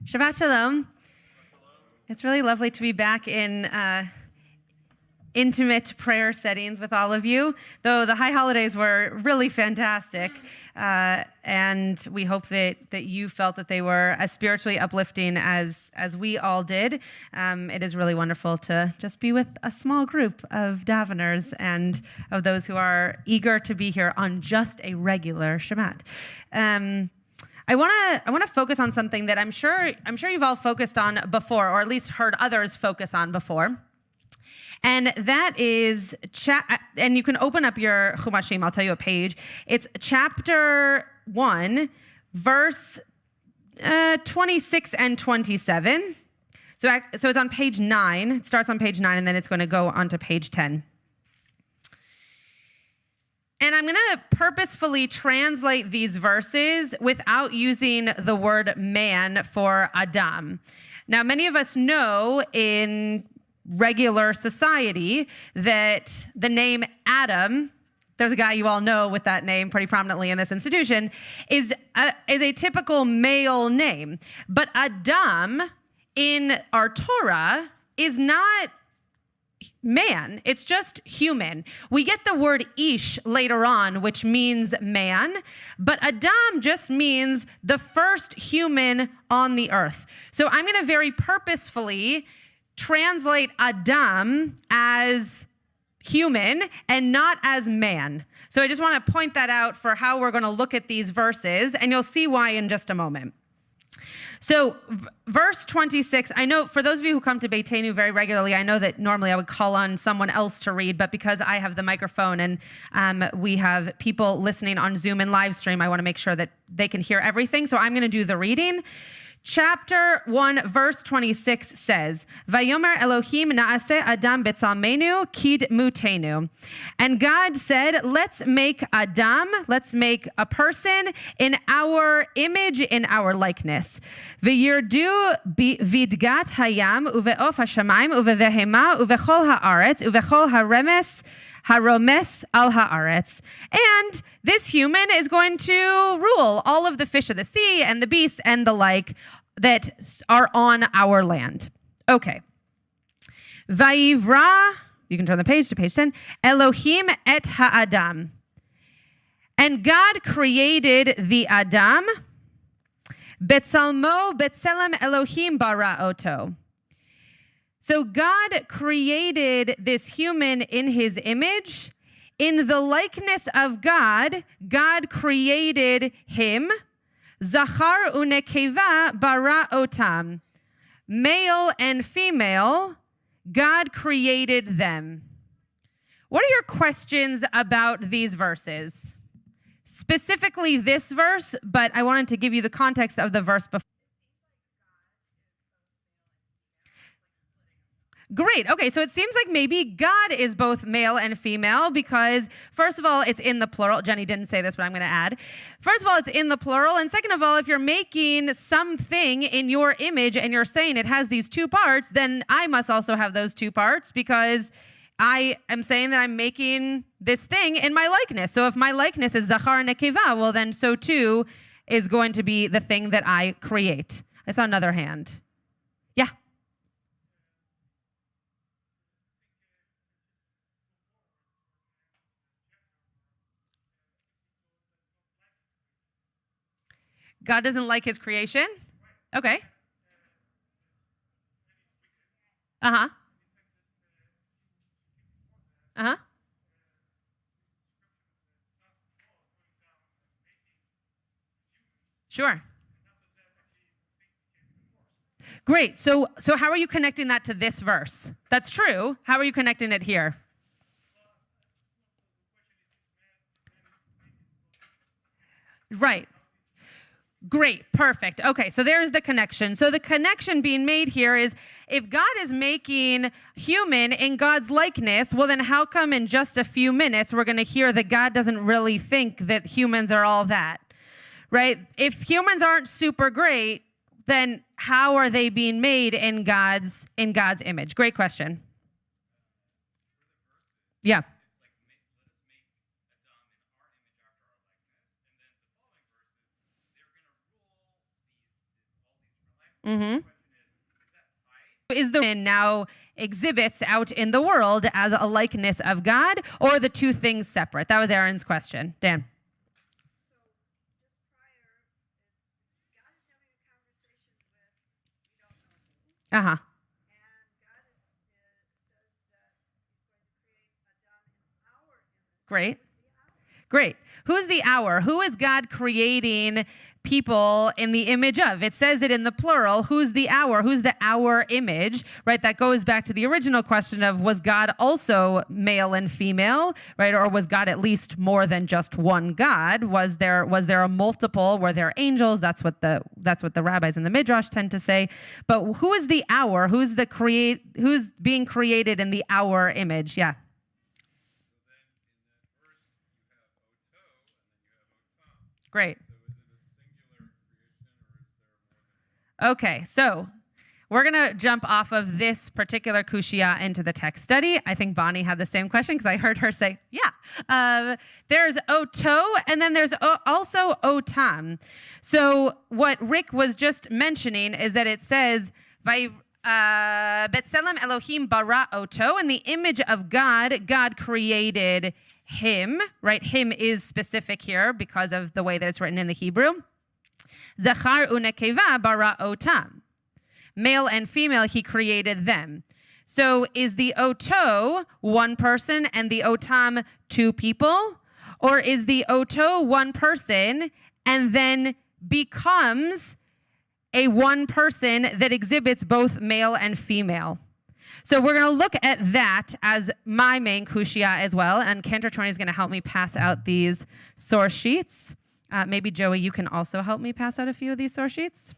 Shabbat Shalom. It's really lovely to be back in intimate prayer settings with all of you, though the high holidays were really fantastic, and we hope that you felt that they were as spiritually uplifting as we all did. It is really wonderful to just be with a small group of daveners and of those who are eager to be here on just a regular Shabbat. I want to focus on something that I'm sure you've all focused on before, or at least heard others focus on before. And that is, and you can open up your Chumashim, I'll tell you a page. It's chapter 1, verse 26 and 27. So it's on page 9. It starts on page 9, and then it's going to go on to page 10. And I'm going to purposefully translate these verses without using the word man for Adam. Now, many of us know in regular society that the name Adam, there's a guy you all know with that name pretty prominently in this institution, is a typical male name. But Adam in our Torah is not man, it's just human. We get the word ish later on, which means man, but Adam just means the first human on the earth. So I'm going to very purposefully translate Adam as human and not as man. So I just want to point that out for how we're going to look at these verses, and you'll see why in just a moment. So verse 26, I know for those of you who come to Beitenu very regularly, I know that normally I would call on someone else to read, but because I have the microphone and we have people listening on Zoom and live stream, I want to make sure that they can hear everything. So I'm going to do the reading. Chapter 1, verse 26 says, Vayomer Elohim na'aseh Adam betzalmenu kid mutenu. And God said, let's make Adam, let's make a person in our image, in our likeness. V'yirdu vidgat hayam uve'of hashamayim uvevehema uvechol haaretz uvechol haromes al haaretz. And this human is going to rule all of the fish of the sea and the beasts and the like that are on our land. Okay. Vayivra, you can turn the page to page 10, Elohim et ha'adam. And God created the Adam, Betzalmo Betzelem Elohim bara oto. So God created this human in his image. In the likeness of God, God created him. Zachar unekeva bara otam. Male and female, God created them. What are your questions about these verses? Specifically this verse, but I wanted to give you the context of the verse before. Great. Okay, so it seems like maybe God is both male and female because, first of all, it's in the plural. Jenny didn't say this, but I'm going to add. First of all, it's in the plural. And second of all, if you're making something in your image and you're saying it has these two parts, then I must also have those two parts because I am saying that I'm making this thing in my likeness. So if my likeness is Zachar and Nekeva, well, then so too is going to be the thing that I create. I saw another hand. Yeah. God doesn't like his creation? Okay. Uh-huh. Uh-huh. Sure. Great. So how are you connecting that to this verse? That's true. How are you connecting it here? Right. Great, perfect. Okay, so there's the connection. So the connection being made here is if God is making human in God's likeness, well then how come in just a few minutes we're going to hear that God doesn't really think that humans are all that, right? If humans aren't super great, then how are they being made in God's image? Great question. Yeah. Mm-hmm. Is the man now exhibits out in the world as a likeness of God, or are the two things separate? That was Aaron's question. Dan. Uh-huh. Great. Great. Who's the our? Who is God creating people in the image of? It says it in the plural. Who's the our? Who's the our image? Right? That goes back to the original question of, was God also male and female? Right? Or was God at least more than just one God? Was there a multiple? Were there angels? That's what the rabbis in the Midrash tend to say. But who is the our? Who's being created in the our image? Yeah. Great. Okay, so we're going to jump off of this particular kushia into the text study. I think Bonnie had the same question because I heard her say, yeah. There's oto, and then there's also otam. So what Rick was just mentioning is that it says, Betselem Elohim bara oto, in the image of God, God created him, right? Him is specific here because of the way that it's written in the Hebrew. Zachar unekeva bara otam. Male and female, he created them. So is the oto one person and the otam two people? Or is the oto one person and then becomes a one person that exhibits both male and female? So we're going to look at that as my main kushia as well. And Cantor Tony is going to help me pass out these source sheets. Maybe, Joey, you can also help me pass out a few of these source sheets.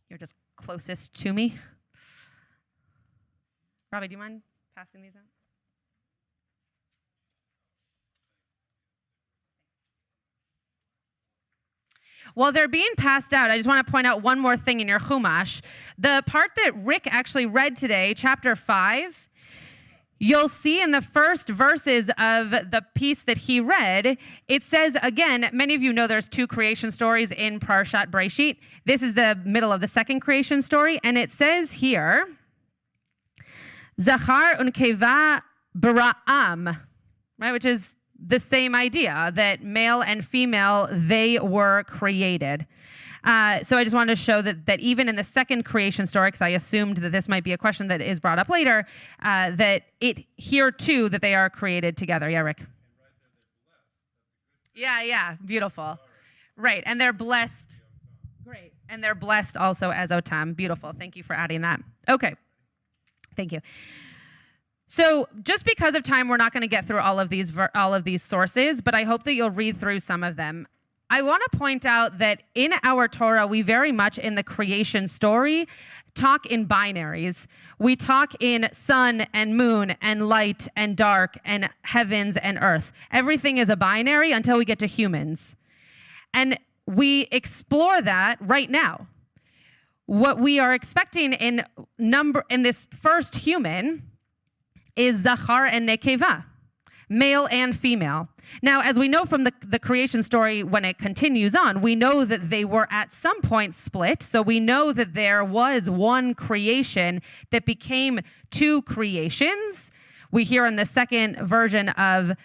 You're just closest to me. Rabbi, do you mind passing these out? While they're being passed out, I just want to point out one more thing in your Chumash. The part that Rick actually read today, chapter 5, you'll see in the first verses of the piece that he read, it says, again, many of you know there's two creation stories in Parashat Bereisheet. This is the middle of the second creation story, and it says here, Zachar unkeva bara'am, right, which is the same idea that male and female, they were created. So I just wanted to show that even in the second creation story, because I assumed that this might be a question that is brought up later, that it here too, that they are created together. Yeah, Rick? Yeah, beautiful. Right, and they're blessed. Great, and they're blessed also as Otam. Beautiful, thank you for adding that. Okay, thank you. So just because of time, we're not going to get through all of these sources, but I hope that you'll read through some of them. I want to point out that in our Torah, we very much in the creation story talk in binaries. We talk in sun and moon and light and dark and heavens and earth. Everything is a binary until we get to humans. And we explore that right now. What we are expecting in this first human is Zachar and Nekeva, male and female. Now, as we know from the creation story, when it continues on, we know that they were at some point split. So we know that there was one creation that became two creations. We hear in the second version of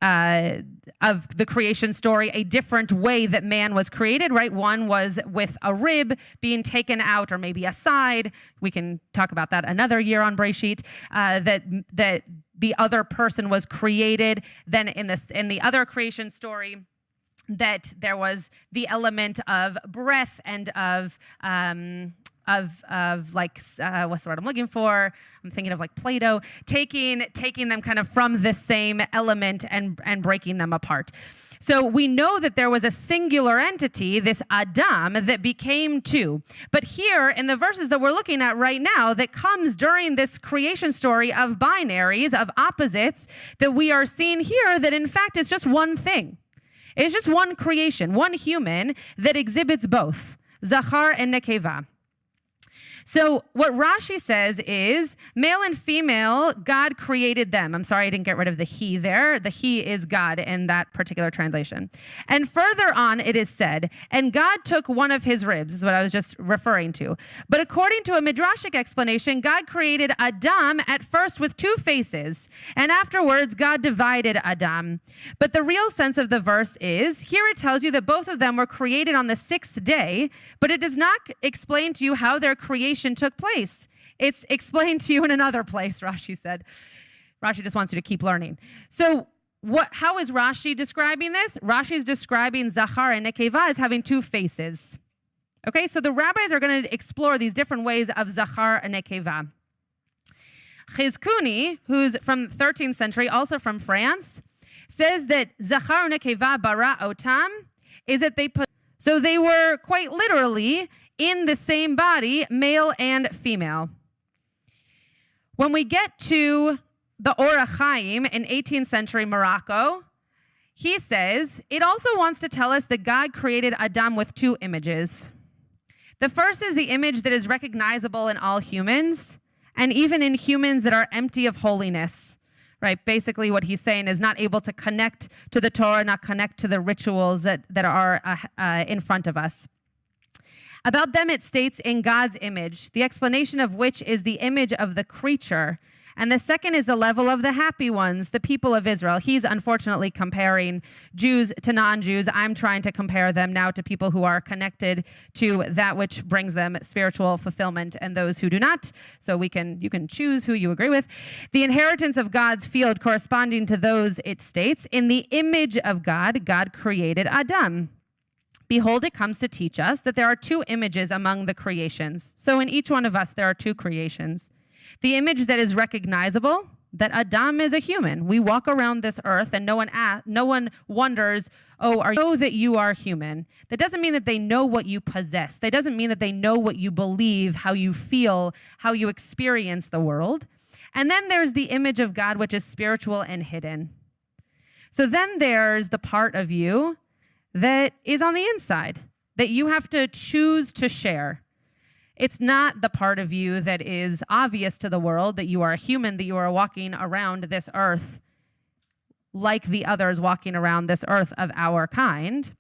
the creation story a different way that man was created, right? One was with a rib being taken out, or maybe a side. We can talk about that another year on Bereisheet, that the other person was created. Then in the other creation story, that there was the element of breath and of like what's the word I'm looking for? I'm thinking of like Play-Doh, taking them kind of from the same element and breaking them apart. So we know that there was a singular entity, this Adam, that became two. But here in the verses that we're looking at right now, that comes during this creation story of binaries, of opposites, that we are seeing here that in fact is just one thing. It's just one creation, one human that exhibits both, Zachar and Nekeva. So what Rashi says is male and female, God created them. I'm sorry, I didn't get rid of the he there. The he is God in that particular translation. And further on, it is said, and God took one of his ribs, is what I was just referring to. But according to a midrashic explanation, God created Adam at first with two faces, and afterwards God divided Adam. But the real sense of the verse is, here it tells you that both of them were created on the sixth day, but it does not explain to you how their creation took place. It's explained to you in another place, Rashi said. Rashi just wants you to keep learning. So how is Rashi describing this? Rashi is describing Zachar and Nekeva as having two faces. Okay, so the rabbis are going to explore these different ways of Zachar and Nekeva. Chizkuni, who's from 13th century, also from France, says that Zachar and Nekeva bara otam is that they were quite literally in the same body, male and female. When we get to the Or HaChaim in 18th century Morocco, he says, it also wants to tell us that God created Adam with two images. The first is the image that is recognizable in all humans, and even in humans that are empty of holiness. Right? Basically, what he's saying is not able to connect to the Torah, not connect to the rituals that are in front of us. About them, it states in God's image, the explanation of which is the image of the creature. And the second is the level of the happy ones, the people of Israel. He's unfortunately comparing Jews to non-Jews. I'm trying to compare them now to people who are connected to that which brings them spiritual fulfillment and those who do not. So you can choose who you agree with. The inheritance of God's field corresponding to those, it states, in the image of God, God created Adam. Behold, it comes to teach us that there are two images among the creations. So in each one of us, there are two creations. The image that is recognizable, that Adam is a human. We walk around this earth and no one wonders, oh, are you know that you are human? That doesn't mean that they know what you possess. That doesn't mean that they know what you believe, how you feel, how you experience the world. And then there's the image of God, which is spiritual and hidden. So then there's the part of you that is on the inside, that you have to choose to share. It's not the part of you that is obvious to the world, that you are a human, that you are walking around this earth like the others walking around this earth of our kind.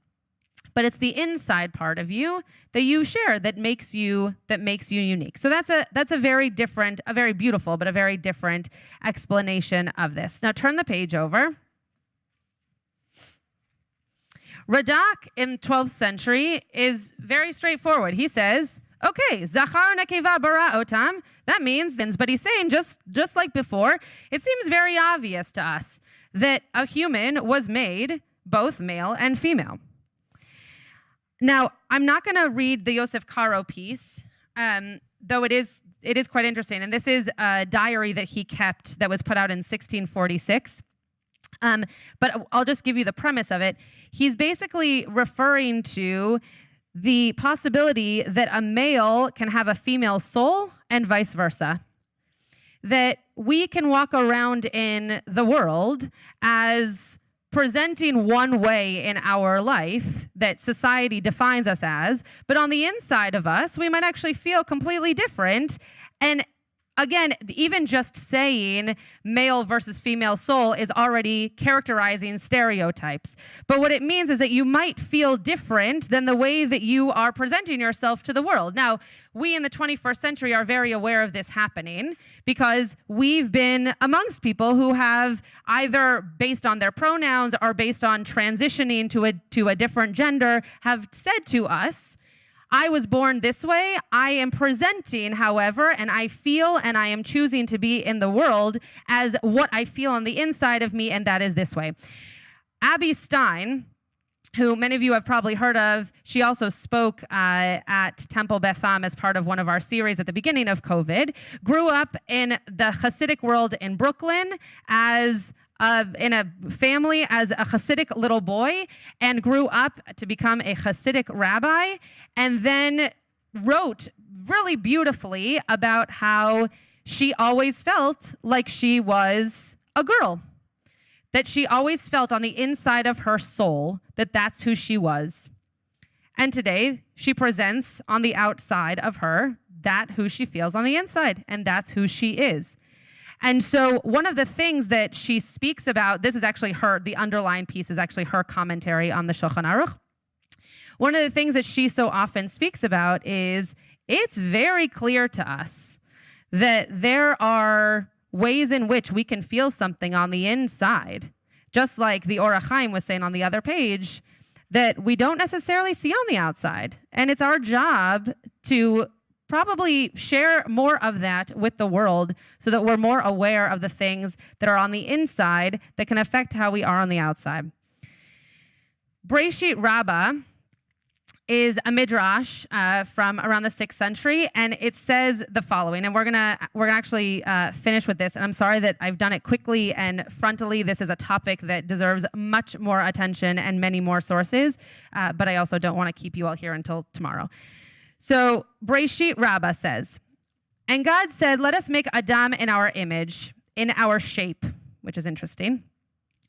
But it's the inside part of you that you share that makes you unique. So that's a very different, a very beautiful, but a very different explanation of this. Now turn the page over. Radak in 12th century is very straightforward. He says, okay, Zachar Nekeva bara otam, that means things, but he's saying just like before, it seems very obvious to us that a human was made both male and female. Now, I'm not going to read the Yosef Karo piece, though it is quite interesting. And this is a diary that he kept that was put out in 1646. But I'll just give you the premise of it. He's basically referring to the possibility that a male can have a female soul and vice versa. That we can walk around in the world as presenting one way in our life that society defines us as, but on the inside of us, we might actually feel completely different. And again, even just saying male versus female soul is already characterizing stereotypes. But what it means is that you might feel different than the way that you are presenting yourself to the world. Now, we in the 21st century are very aware of this happening because we've been amongst people who have either based on their pronouns or based on transitioning to a different gender have said to us, I was born this way. I am presenting, however, and I feel and I am choosing to be in the world as what I feel on the inside of me, and that is this way. Abby Stein, who many of you have probably heard of, she also spoke at Temple Beth as part of one of our series at the beginning of COVID, grew up in the Hasidic world in Brooklyn as in a family as a Hasidic little boy and grew up to become a Hasidic rabbi, and then wrote really beautifully about how she always felt like she was a girl, that she always felt on the inside of her soul that that's who she was. And today she presents on the outside of her that who she feels on the inside, and that's who she is. And so one of the things that she speaks about, this is actually the underlying piece is actually her commentary on the Shulchan Aruch. One of the things that she so often speaks about is it's very clear to us that there are ways in which we can feel something on the inside, just like the Orach Chaim was saying on the other page, that we don't necessarily see on the outside. And it's our job to probably share more of that with the world so that we're more aware of the things that are on the inside that can affect how we are on the outside. Bereisheet Rabbah is a midrash from around the 6th century, and it says the following, and we're gonna actually finish with this, and I'm sorry that I've done it quickly and frontally. This is a topic that deserves much more attention and many more sources, but I also don't want to keep you all here until tomorrow. So Bereisheet Rabbah says, and God said, let us make Adam in our image, in our shape, which is interesting.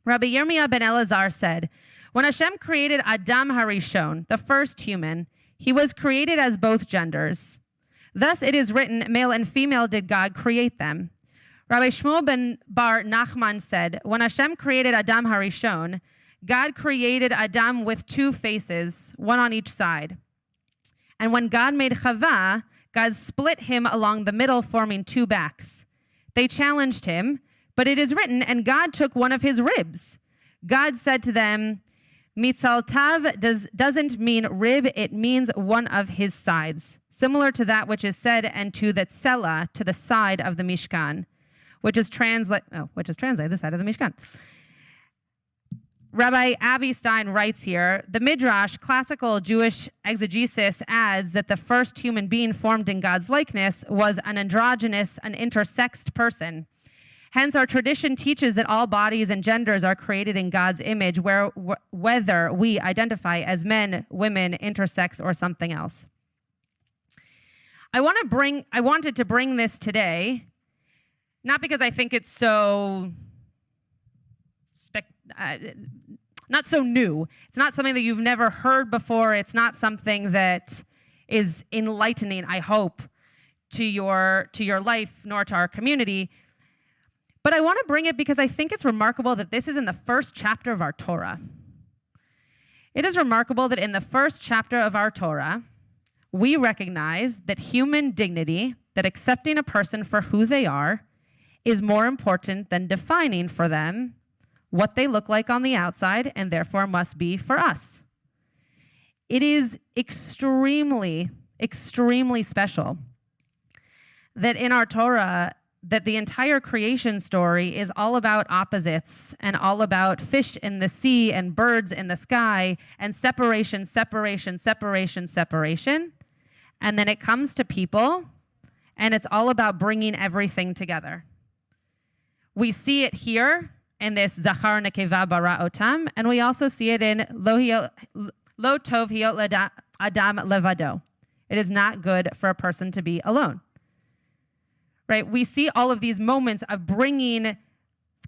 Rabbi Yirmiyah ben Elazar said, when Hashem created Adam Harishon, the first human, he was created as both genders. Thus it is written, male and female did God create them. Rabbi Shmuel ben Bar Nachman said, when Hashem created Adam Harishon, God created Adam with two faces, one on each side. And when God made Chava, God split him along the middle, forming two backs. They challenged him, but it is written, and God took one of his ribs. God said to them, Mitzaltav doesn't mean rib, it means one of his sides, similar to that which is said, and to the tzela, to the side of the Mishkan, which is translated the side of the Mishkan. Rabbi Abby Stein writes here, the Midrash, classical Jewish exegesis, adds that the first human being formed in God's likeness was an androgynous, an intersexed person. Hence, our tradition teaches that all bodies and genders are created in God's image, whether we identify as men, women, intersex, or something else. I wanted to bring this today, not because I think it's so not so new. It's not something that you've never heard before. It's not something that is enlightening, I hope, to your life nor to our community. But I want to bring it because I think it's remarkable that this is in the first chapter of our Torah. It is remarkable that in the first chapter of our Torah, we recognize that human dignity, that accepting a person for who they are, is more important than defining for them what they look like on the outside and therefore must be for us. It is extremely, extremely special that in our Torah, that the entire creation story is all about opposites and all about fish in the sea and birds in the sky and separation, separation, separation, separation. And then it comes to people and it's all about bringing everything together. We see it here in this Zachar Nekeva Bara Otam, and we also see it in Lo Tov Hiot Adam Levado. It is not good for a person to be alone. Right? We see all of these moments of bringing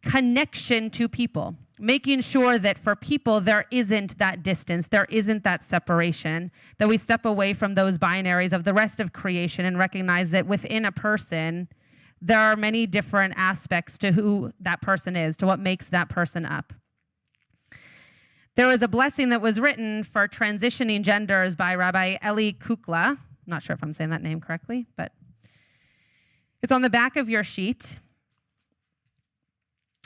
connection to people, making sure that for people there isn't that distance, there isn't that separation, that we step away from those binaries of the rest of creation and recognize that within a person, there are many different aspects to who that person is, to what makes that person up. There was a blessing that was written for transitioning genders by Rabbi Eli Kukla. I'm not sure if I'm saying that name correctly, but it's on the back of your sheet.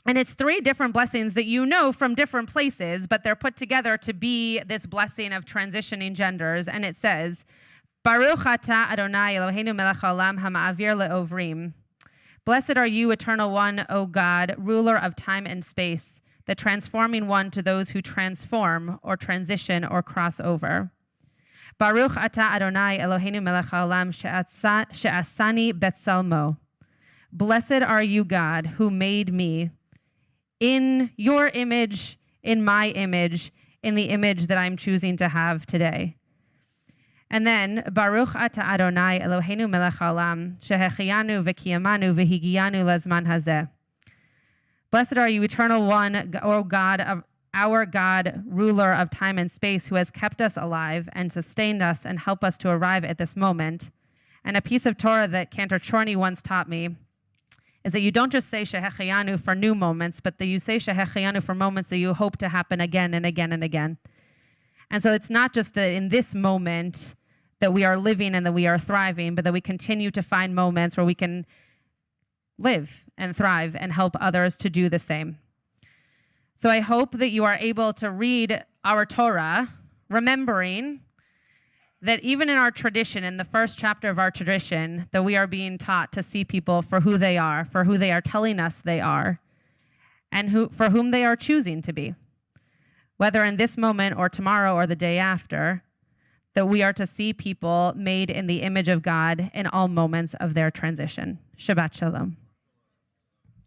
And it's 3 different blessings that you know from different places, but they're put together to be this blessing of transitioning genders. And it says, Baruch atah Adonai Eloheinu melech haolam hama'avir le'ovrim. Blessed are you, Eternal One, O God, ruler of time and space, the transforming one to those who transform or transition or cross over. Baruch atah Adonai Eloheinu melech haolam she'asani betsalmo. Blessed are you, God, who made me in your image, in my image, in the image that I'm choosing to have today. And then, Baruch atah Adonai Eloheinu melech haolam shehechianu v'kiyamanu v'higianu lezman hazeh. Blessed are you, Eternal One, O God, our God, ruler of time and space, who has kept us alive and sustained us and helped us to arrive at this moment. And a piece of Torah that Cantor Chorny once taught me is that you don't just say Shehecheyanu for new moments, but that you say Shehecheyanu for moments that you hope to happen again and again and again. And so it's not just that in this moment that we are living and that we are thriving, but that we continue to find moments where we can live and thrive and help others to do the same. So I hope that you are able to read our Torah, remembering that even in our tradition, in the first chapter of our tradition, that we are being taught to see people for who they are telling us they are, and for whom they are choosing to be. Whether in this moment or tomorrow or the day after, that we are to see people made in the image of God in all moments of their transition. Shabbat Shalom.